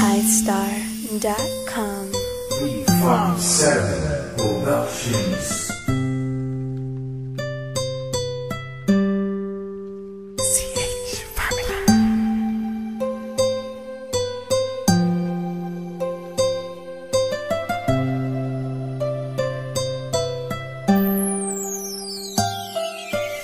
Lightstar.com. 357 Productions.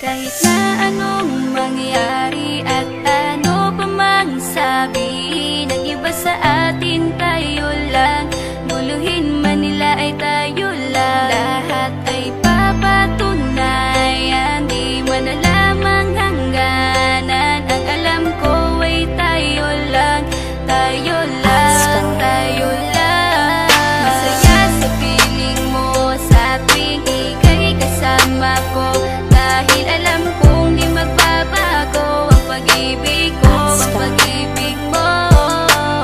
Kahit na anong mangyari at ano pa mang sabihin ng iba sa atin, tayo lang. Guluhin man nila ay tayo lang. Lahat ay papatunayan, di man alamang hangganan. Ang alam ko ay tayo lang, tayo lang, tayo lang. Masaya sa piling mo sa tuwing ika'y kasama ko, dahil alam kong di magbabago ang pag-ibig ko, ang pag-ibig mo.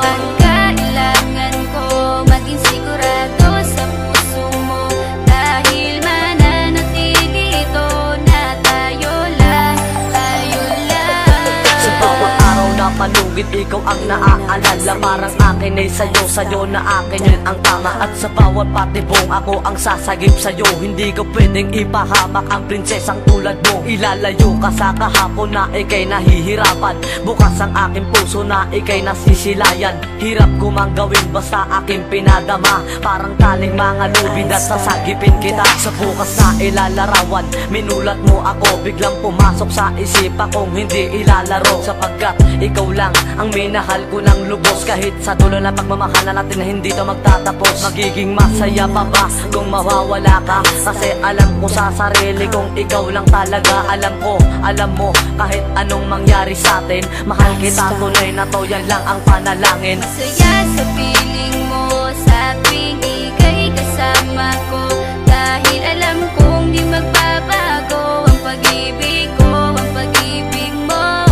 Ang kailangan ko maging sigurado sa puso mo, dahil mananatili ito na tayo lang, tayo lang. Sa bawat araw na palugit, ikaw ang naaalala. Parang akin ay sa'yo, sa'yo na akin yun ang tama. At sa bawat patibong, ako ang sasagip sa'yo. Hindi ko pwedeng ipahamak ang prinsesang tulad mo. Ilalayo ka sa kahapon na ika'y nahihirapan. Bukas ang aking puso na ika'y nasisilayan. Hirap ko mang gawin basta aking pinadama. Parang taling mga lubid at sasagipin kita. Sa bukas na ilalarawan, minulat mo ako. Biglang pumasok sa isipa kong hindi ilalaro. Sapagkat ikaw lang ang minahal ko ng lubos. Kahit sa dulo na pagmamahalan natin na hindi to magtatapos. Magiging masaya pa ba kung mawawala ka? Kasi alam ko sa sarili kong ikaw lang talaga. Alam ko, alam mo, kahit anong mangyari sa atin, mahal kita, tunay na to, yan lang ang panalangin. Masaya sa piling mo sa tuwing ika'y kasama ko, dahil alam kong di magbabago ang pag-ibig ko, ang pag-ibig mo.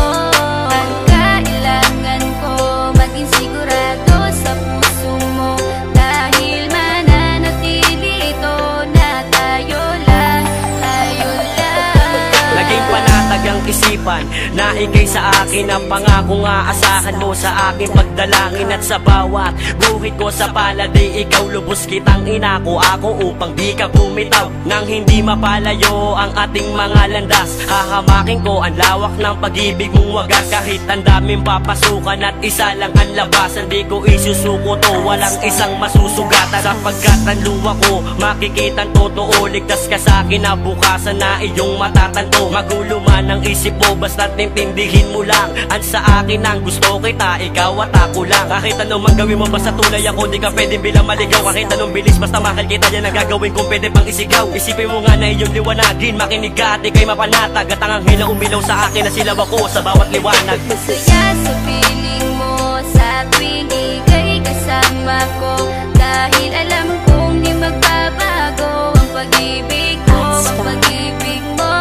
Ang kailangan ko maging sigurado sa puso mo, dahil mananatili ito na tayo lang, tayo lang. Naging panatag ang isipan na ikay sa akin ang pangako nga asahan mo sa aking pagdalangin. At sa bawat guhit ko sa palad ay ikaw lubos kitang inako ako upang di ka bumitaw. Nang hindi mapalayo ang ating mga landas, hahamakin ko ang lawak ng pag-ibig mong wagas. Kahit ang daming papasukan at isa lang ang labasan, di ko isusuko to, walang isang masusugatan. Sapagkat ang luwa ko makikitang totoo, ligtas ka sa akin na bukasan na iyong matatanto. Magulo man ang isip mo, basta't intindihin mo lang ang sa akin ang gusto kita, ikaw at ako lang. Kahit anong mang gawin mo, basta tunay ako, di ka pwedeng bilang maligaw. Kahit anong bilis, basta mahal kita, yan ang gagawin kung pwede pang isigaw. Isipin mo nga na iyong liwanagin, makinig ka at ika'y mapanatag. At ang anghel na umilaw sa akin na silaw ako sa bawat liwanag. Masaya sa piling mo sa tuwing ika'y kasama ko, dahil alam kong di magbabago ang pag-ibig ko, ang pag-ibig mo.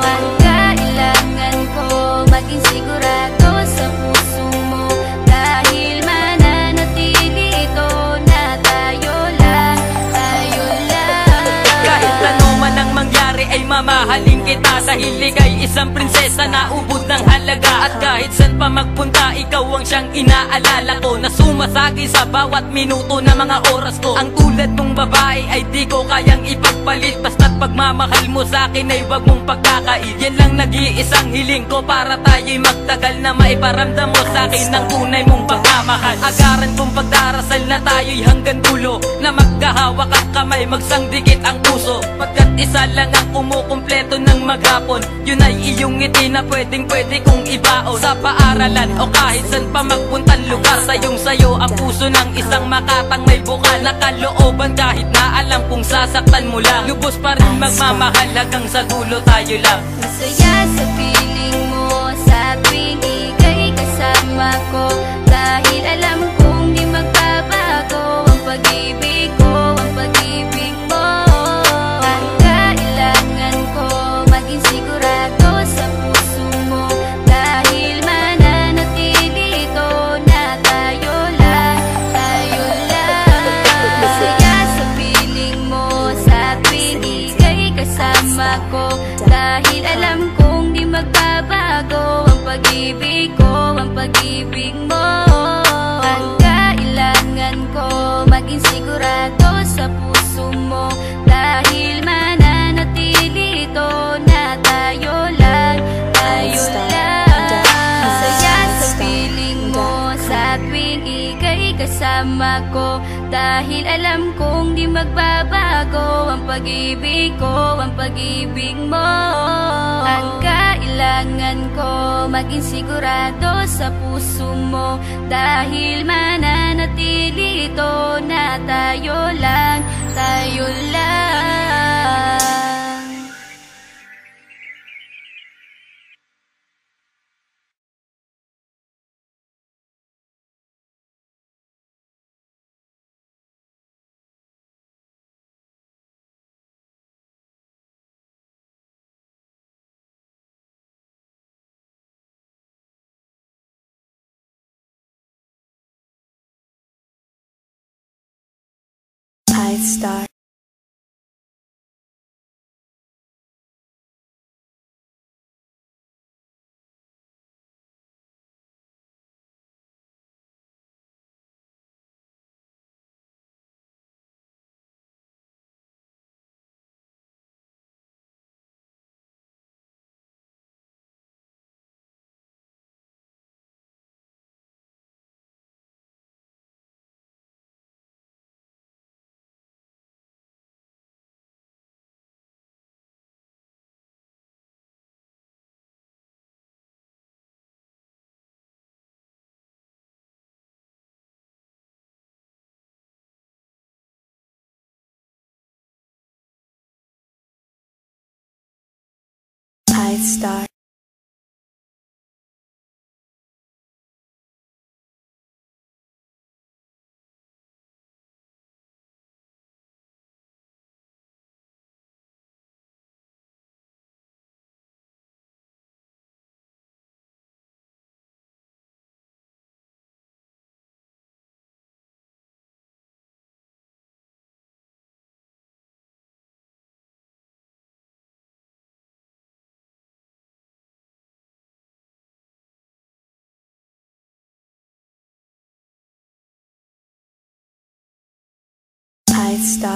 Ang kailangan ko maging sigurado sa puso mo, dahil mananatili ito na tayo lang, tayo lang. Kahit ano man ang mangyari ay mamahalin kita, dahil ika'y isang prinsesa na ubod ng halaga. At kahit saan pa magpunta, ikaw ang siyang inaalala ko, na sumasagi sa bawat minuto na mga oras ko. Ang tulad mong babae ay di ko kayang ipagpalit, basta't pagmamahal mo sa akin ay wag mong pagkakait. Yan lang nag-iisang hiling ko para tayo'y magtagal, na maiparamdam mo sa akin ng tunay mong pagmamahal. Agaran kong pagdarasal na tayo'y hanggang dulo, na magkahawak ang kamay, magsangdikit ang puso. Pagkat isa lang ang kumukumpleto ng maghapon, yun ay iyong ngiti na pwedeng pwede kong ibaon. Sa paaralan o kahit saan pa magpuntang lugar, sayong sayo ang puso ng isang makatang may bukal na kalooban. Kahit na alam kung sasaktan mo lang, lubos pa rin magmamahal hanggang sa dulo tayo lang. Masaya sa piling mo sa tuwing ika'y kasama ko, dahil alam kong di magbabago ang pag-ibig ko, ang pag-ibig mo. Ang kailangan ko maging sigurado sa puso mo, dahil mananatili ito na tayo lang, tayo lang. Masaya sa piling mo sa tuwing ika'y kasama ko, dahil alam kong di magbabago ang pag-ibig ko, ang pag-ibig mo. Ang tuwing ika'y kasama ko. Dahil alam kong di magbabago ang pag-ibig ko, ang pag-ibig mo. Ang kailangan ko, maging sigurado sa puso mo. Dahil mananatili ito na tayo lang, tayo lang. Star. Star. Star.